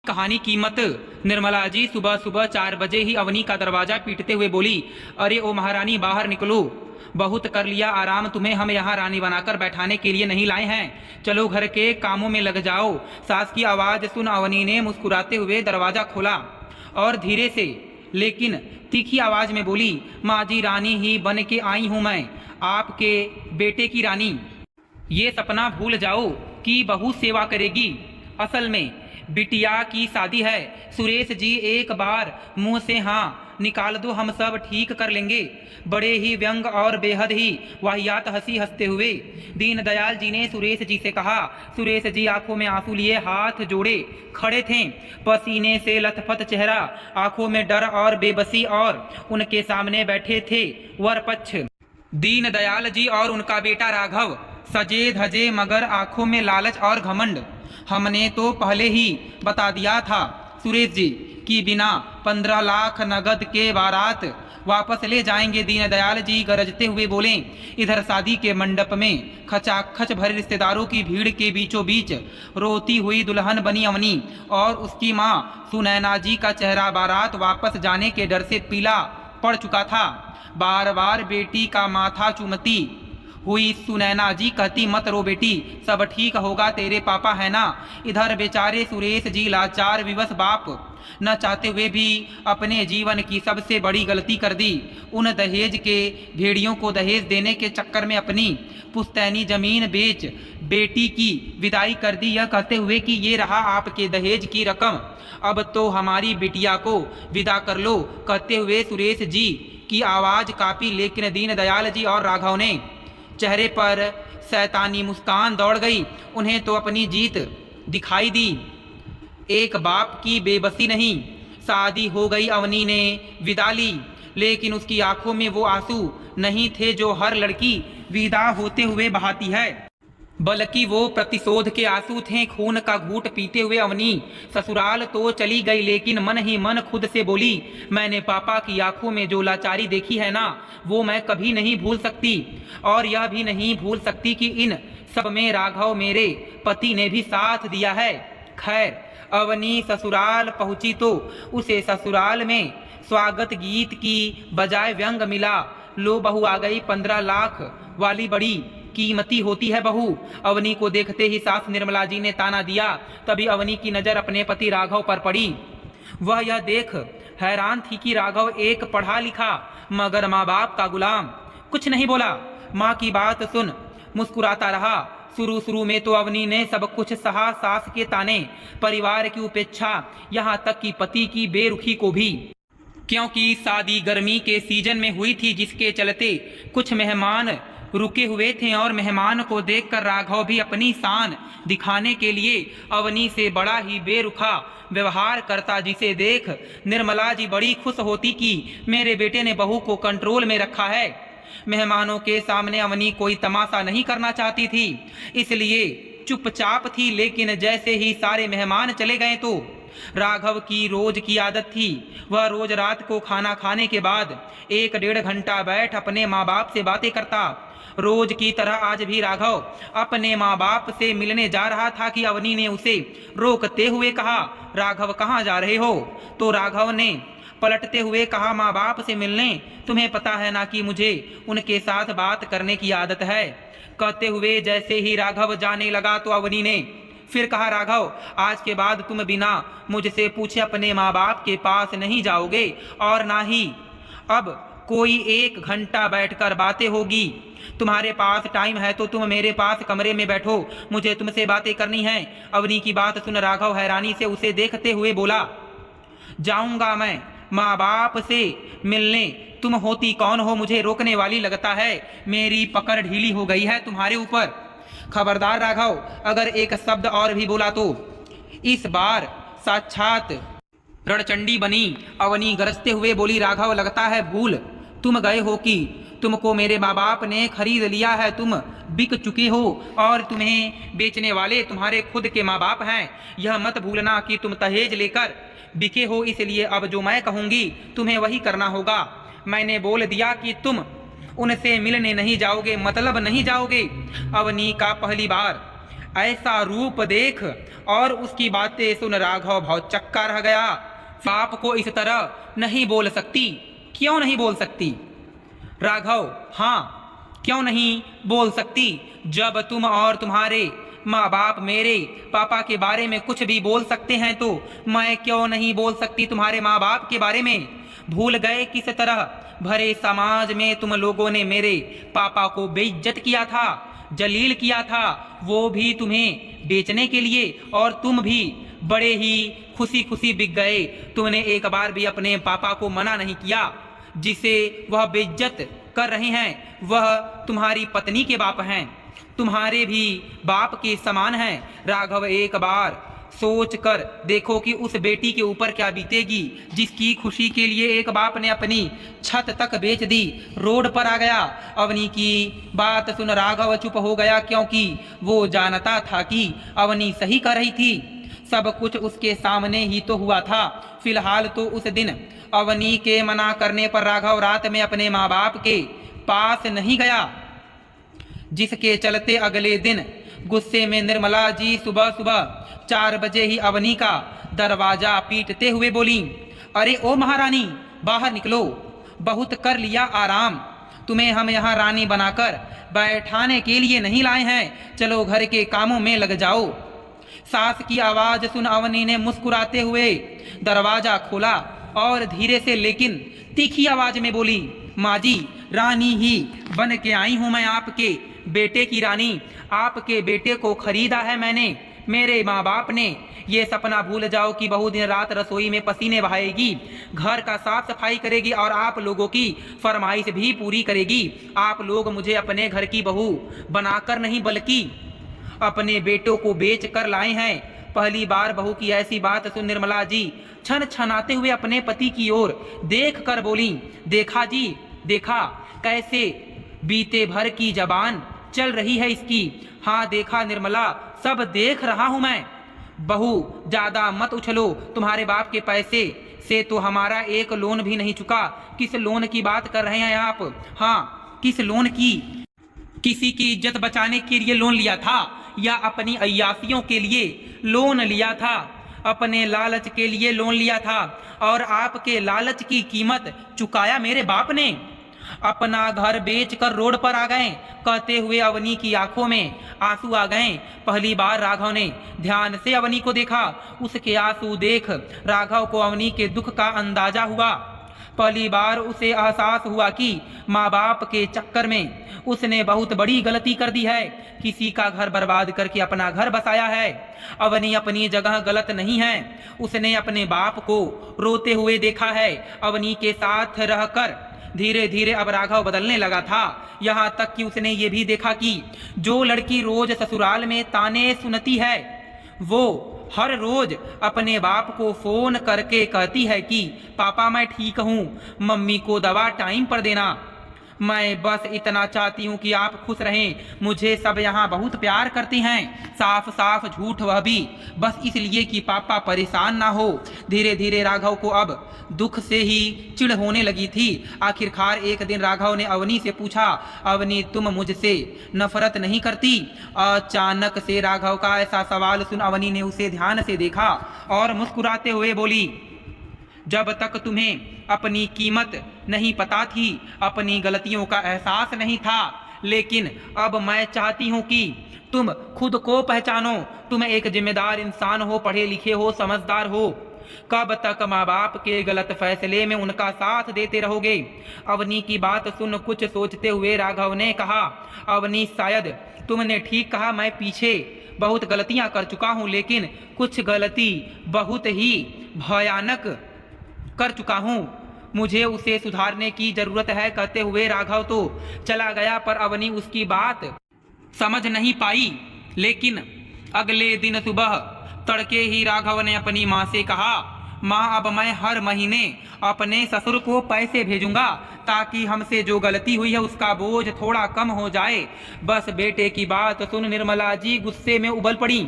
कहानी कीमत। निर्मला जी सुबह सुबह 4 बजे ही अवनी का दरवाजा पीटते हुए बोली, अरे ओ महारानी बाहर निकलो, बहुत कर लिया आराम, तुम्हें हम यहाँ रानी बनाकर बैठाने के लिए नहीं लाए हैं, चलो घर के कामों में लग जाओ। सास की आवाज़ सुन अवनी ने मुस्कुराते हुए दरवाज़ा खोला और धीरे से लेकिन तीखी आवाज़ में बोली, माँ जी रानी ही बन के आई हूँ मैं, आपके बेटे की रानी। ये सपना भूल जाओ कि बहू सेवा करेगी, असल में बिटिया की शादी है। सुरेश जी एक बार मुंह से हाँ निकाल दो, हम सब ठीक कर लेंगे। बड़े ही व्यंग और बेहद ही वाहियात हंसी हंसते हुए दीनदयाल जी ने सुरेश जी से कहा। सुरेश जी आंखों में आंसू लिए हाथ जोड़े खड़े थे, पसीने से लथपथ चेहरा, आंखों में डर और बेबसी, और उनके सामने बैठे थे वर पक्ष दीनदयाल जी और उनका बेटा राघव, सजे धजे मगर आंखों में लालच और घमंड। हमने तो पहले ही बता दिया था सुरेश जी कि बिना 15 लाख नगद के बारात वापस ले जाएंगे। दीनदयाल जी गरजते हुए बोले। इधर शादी के मंडप में खचाखच भरे रिश्तेदारों की भीड़ के बीचों बीच रोती हुई दुल्हन बनी अवनी और उसकी माँ सुनैना जी का चेहरा बारात वापस जाने के डर से पीला पड़ चुका था। बार बार बेटी का माथा चूमती हुई सुनैना जी कहती, मत रो बेटी, सब ठीक होगा, तेरे पापा है ना। इधर बेचारे सुरेश जी लाचार विवश बाप न चाहते हुए भी अपने जीवन की सबसे बड़ी गलती कर दी। उन दहेज के भेड़ियों को दहेज देने के चक्कर में अपनी पुश्तैनी जमीन बेच बेटी की विदाई कर दी, यह कहते हुए कि ये रहा आपके दहेज की रकम, अब तो हमारी बिटिया को विदा कर लो। कहते हुए सुरेश जी की आवाज़ कांपी, लेकिन दीनदयाल जी और राघव ने चेहरे पर शैतानी मुस्कान दौड़ गई। उन्हें तो अपनी जीत दिखाई दी, एक बाप की बेबसी नहीं। शादी हो गई, अवनी ने विदा ली, लेकिन उसकी आंखों में वो आंसू नहीं थे जो हर लड़की विदा होते हुए बहाती है, बल्कि वो प्रतिशोध के आंसू थे। खून का घूंट पीते हुए अवनी ससुराल तो चली गई, लेकिन मन ही मन खुद से बोली, मैंने पापा की आंखों में जो लाचारी देखी है ना, वो मैं कभी नहीं भूल सकती, और यह भी नहीं भूल सकती कि इन सब में राघव मेरे पति ने भी साथ दिया है। खैर अवनी ससुराल पहुंची तो उसे ससुराल में स्वागत गीत की बजाय व्यंग मिला। लो बहू आ गई, 15 लाख वाली बड़ी कीमती होती है बहू। अवनी को देखते ही सास निर्मला जी ने ताना दिया। तभी अवनी की नजर अपने पति राघव पर पड़ी। वह यह देख हैरान थी कि राघव एक पढ़ा लिखा मगर माँ बाप का गुलाम। कुछ नहीं बोला, माँ की बात सुन मुस्कुराता रहा। शुरू में तो अवनी ने सब कुछ सहा, सास के ताने, परिवार की उपेक्षा, यहाँ तक कि पति की बेरुखी को भी, क्योंकि शादी गर्मी के सीजन में हुई थी, जिसके चलते कुछ मेहमान रुके हुए थे और मेहमान को देखकर राघव भी अपनी शान दिखाने के लिए अवनी से बड़ा ही बेरुखा व्यवहार करता, जिसे देख निर्मला जी बड़ी खुश होती कि मेरे बेटे ने बहू को कंट्रोल में रखा है। मेहमानों के सामने अवनी कोई तमाशा नहीं करना चाहती थी, इसलिए चुपचाप थी। लेकिन जैसे ही सारे मेहमान चले गए तो राघव की रोज की आदत थी, वह रोज रात को खाना खाने के बाद 1-1.5 घंटा बैठ अपने माँ बाप से बातें करता। रोज की तरह आज भी राघव अपने माँ बाप से मिलने जा रहा था कि अवनी ने उसे रोकते हुए कहा, राघव कहाँ जा रहे हो? तो राघव ने पलटते हुए कहा, माँ बाप से मिलने, तुम्हें पता है ना कि मुझे उनके साथ बात करने की आदत है। कहते हुए जैसे ही राघव जाने लगा तो अवनी ने फिर कहा, राघव आज के बाद तुम बिना मुझसे पूछे अपने माँ बाप के पास नहीं जाओगे, और ना ही अब कोई 1 घंटा बैठकर बातें होगी। तुम्हारे पास टाइम है तो तुम मेरे पास कमरे में बैठो, मुझे तुमसे बातें करनी है। अवनी की बात सुन राघव हैरानी से उसे देखते हुए बोला, जाऊंगा मैं माँ बाप से मिलने, तुम होती कौन हो मुझे रोकने वाली? लगता है मेरी पकड़ ढीली हो गई है तुम्हारे ऊपर। खबरदार राघव, अगर एक शब्द और भी बोला तो इस बार साक्षात रणचंडी बनी। अवनी गरजते हुए बोली, राघव लगता है भूल तुम गए हो कि तुमको मेरे माँ बाप ने खरीद लिया है, तुम बिक चुके हो और तुम्हें बेचने वाले तुम्हारे खुद के माँ बाप हैं। यह मत भूलना कि तुम दहेज लेकर बिके हो, इसलिए अब जो मैं कहूँगी तुम्हें वही करना होगा। मैंने बोल दिया कि तुम उनसे मिलने नहीं जाओगे, मतलब नहीं जाओगे। अवनी का पहली बार ऐसा रूप देख और उसकी बातें सुन राघव बहुत चक्का रह गया। बाप को इस तरह नहीं बोल सकती। क्यों नहीं बोल सकती राघव? हाँ, क्यों नहीं बोल सकती? जब तुम और तुम्हारे माँ बाप मेरे पापा के बारे में कुछ भी बोल सकते हैं तो मैं क्यों नहीं बोल सकती तुम्हारे माँ बाप के बारे में? भूल गए किस तरह भरे समाज में तुम लोगों ने मेरे पापा को बेइज्जत किया था, जलील किया था, वो भी तुम्हें बेचने के लिए, और तुम भी बड़े ही खुशी खुशी बिक गए। तुमने एक बार भी अपने पापा को मना नहीं किया। जिसे वह बेइज्जत कर रहे हैं वह तुम्हारी पत्नी के बाप हैं, तुम्हारे भी बाप के समान हैं। राघव, एक बार सोच कर देखो कि उस बेटी के ऊपर क्या बीतेगी जिसकी खुशी के लिए एक बाप ने अपनी छत तक बेच दी, रोड पर आ गया। अवनी की बात सुन राघव चुप हो गया, क्योंकि वो जानता था कि अवनी सही कर रही थी। सब कुछ उसके सामने ही तो हुआ था। फिलहाल तो उस दिन अवनी के मना करने पर राघव रात में अपने माँ बाप के पास नहीं गया, जिसके चलते अगले दिन गुस्से में निर्मला जी सुबह सुबह 4 बजे ही अवनी का दरवाजा पीटते हुए बोली, अरे ओ महारानी, बाहर निकलो, बहुत कर लिया आराम। तुम्हें हम यहाँ रानी बनाकर बैठाने के लिए नहीं लाए हैं, चलो घर के कामों में लग जाओ। सास की आवाज सुन अवनी ने मुस्कुराते हुए दरवाजा खोला और धीरे से लेकिन तीखी आवाज में बोली, माँ जी, रानी ही बन के आई हूं मैं, आपके बेटे की रानी। आपके बेटे को खरीदा है मैंने, मेरे माँ बाप ने। ये सपना भूल जाओ कि बहू दिन रात रसोई में पसीने बहाएगी, घर का साफ सफाई करेगी और आप लोगों की फरमाइश भी पूरी करेगी। आप लोग मुझे अपने घर की बहू बनाकर नहीं बल्कि अपने बेटों को बेच कर लाए हैं। पहली बार बहू की ऐसी बात सुन निर्मला जी छन छनाते हुए अपने पति की ओर देख कर बोली, देखा जी, देखा कैसे बीते भर की जबान चल रही है इसकी। हाँ देखा निर्मला, सब देख रहा हूं मैं। बहू, ज्यादा मत उछलो, तुम्हारे बाप के पैसे से तो हमारा एक लोन भी नहीं चुका। किस लोन की बात कर रहे हैं आप? हाँ, किस लोन की? किसी की इज्जत बचाने के लिए लोन लिया था या अपनी अय्यासियों के लिए लोन लिया था? अपने लालच के लिए लोन लिया था और आपके लालच की कीमत चुकाया मेरे बाप ने। अपना घर बेचकर रोड पर आ गए, कहते हुए अवनी की आंखों में आंसू आ गए। पहली बार राघव ने ध्यान से अवनी को देखा। उसके आंसू देख राघव को अवनी के दुख का अंदाजा हुआ। पहली बार उसे एहसास हुआ कि माँ बाप के चक्कर में उसने बहुत बड़ी गलती कर दी है, किसी का घर बर्बाद करके अपना घर बसाया है। अवनी अपनी जगह गलत नहीं है, उसने अपने बाप को रोते हुए देखा है। अवनी के साथ रहकर धीरे धीरे अब राघव बदलने लगा था, यहाँ तक कि उसने ये भी देखा कि जो लड़की रोज ससुराल में ताने सुनती है वो हर रोज अपने बाप को फोन करके कहती है कि पापा मैं ठीक हूँ, मम्मी को दवा टाइम पर देना, मैं बस इतना चाहती हूँ कि आप खुश रहें, मुझे सब यहाँ बहुत प्यार करते हैं। साफ साफ झूठ, वह भी बस इसलिए कि पापा परेशान ना हो। धीरे धीरे राघव को अब दुख से ही चिढ़ होने लगी थी। आखिरकार एक दिन राघव ने अवनी से पूछा, अवनी तुम मुझसे नफरत नहीं करती? अचानक से राघव का ऐसा सवाल सुन अवनी ने उसे ध्यान से देखा और मुस्कुराते हुए बोली, जब तक तुम्हें अपनी कीमत नहीं पता थी, अपनी गलतियों का एहसास नहीं था, लेकिन अब मैं चाहती हूँ कि तुम खुद को पहचानो। तुम एक जिम्मेदार इंसान हो, पढ़े लिखे हो, समझदार हो। कब तक माँ बाप के गलत फैसले में उनका साथ देते रहोगे? अवनी की बात सुन कुछ सोचते हुए राघव ने कहा, अवनी शायद तुमने ठीक कहा, मैं पीछे बहुत गलतियाँ कर चुका हूँ, लेकिन कुछ गलती बहुत ही भयानक कर चुका हूँ, मुझे उसे सुधारने की जरूरत है। कहते हुए राघव तो चला गया, पर अवनी उसकी बात समझ नहीं पाई। लेकिन अगले दिन सुबह तड़के ही राघव ने अपनी माँ से कहा, माँ अब मैं हर महीने अपने ससुर को पैसे भेजूंगा ताकि हमसे जो गलती हुई है उसका बोझ थोड़ा कम हो जाए। बस बेटे की बात सुन निर्मला जी गुस्से में उबल पड़ी।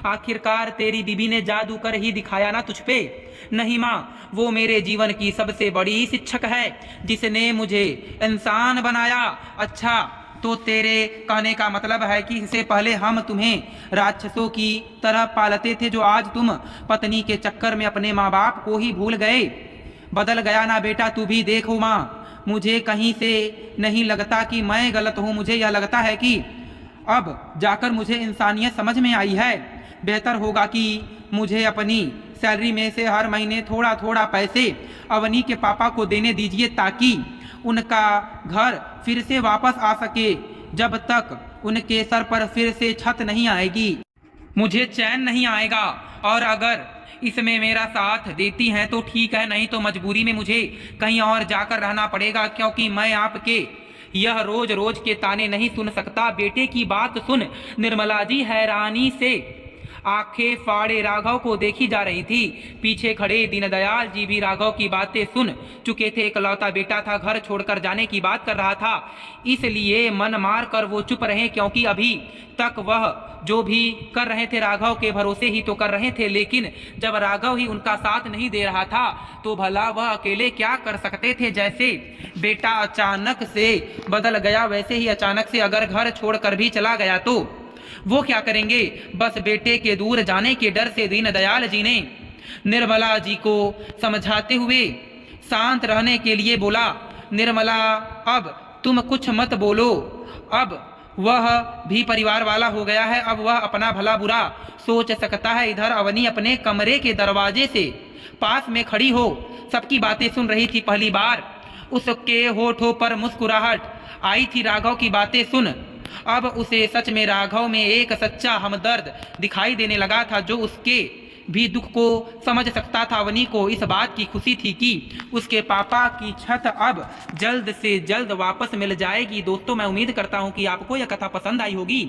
आखिरकार तेरी बीबी ने जादू कर ही दिखाया ना तुझ पे? नहीं माँ, वो मेरे जीवन की सबसे बड़ी शिक्षक है, जिसने मुझे इंसान बनाया। अच्छा तो तेरे कहने का मतलब है कि इससे पहले हम तुम्हें राक्षसों की तरह पालते थे, जो आज तुम पत्नी के चक्कर में अपने माँ बाप को ही भूल गए। बदल गया ना बेटा तू भी। देखो माँ, मुझे कहीं से नहीं लगता कि मैं गलत हूँ। मुझे यह लगता है कि अब जाकर मुझे इंसानियत समझ में आई है। बेहतर होगा कि मुझे अपनी सैलरी में से हर महीने थोड़ा थोड़ा पैसे अवनी के पापा को देने दीजिए, ताकि उनका घर फिर से वापस आ सके। जब तक उनके सर पर फिर से छत नहीं आएगी मुझे चैन नहीं आएगा। और अगर इसमें मेरा साथ देती हैं तो ठीक है, नहीं तो मजबूरी में मुझे कहीं और जाकर रहना पड़ेगा, क्योंकि मैं आपके यह रोज रोज के ताने नहीं सुन सकता। बेटे की बात सुन निर्मला जी हैरानी से आंखें फाड़े राघव को देखी जा रही थी। पीछे खड़े दीनदयाल जी भी राघव की बातें सुन चुके थे। इकलौता बेटा था, घर छोड़कर जाने की बात कर रहा था, इसलिए मन मार कर वो चुप रहे, क्योंकि अभी तक वह जो भी कर रहे थे राघव के भरोसे ही तो कर रहे थे। लेकिन जब राघव ही उनका साथ नहीं दे रहा था तो भला वह अकेले क्या कर सकते थे। जैसे बेटा अचानक से बदल गया, वैसे ही अचानक से अगर घर छोड़कर भी चला गया तो वो क्या करेंगे। बस बेटे के दूर जाने के डर से दीनदयाल जी ने निर्मला जी को समझाते हुए शांत रहने के लिए बोला, निर्मला अब तुम कुछ मत बोलो, अब वह भी परिवार वाला हो गया है, अब वह अपना भला बुरा सोच सकता है। इधर अवनी अपने कमरे के दरवाजे से पास में खड़ी हो सबकी बातें सुन रही थी। पहली बार उसके होठों पर मुस्कुराहट आई थी राघव की बातें सुन। अब उसे सच में राघव में एक सच्चा हमदर्द दिखाई देने लगा था, जो उसके भी दुख को समझ सकता था। अवनी को इस बात की खुशी थी कि उसके पापा की छत अब जल्द से जल्द वापस मिल जाएगी। दोस्तों, मैं उम्मीद करता हूं कि आपको यह कथा पसंद आई होगी।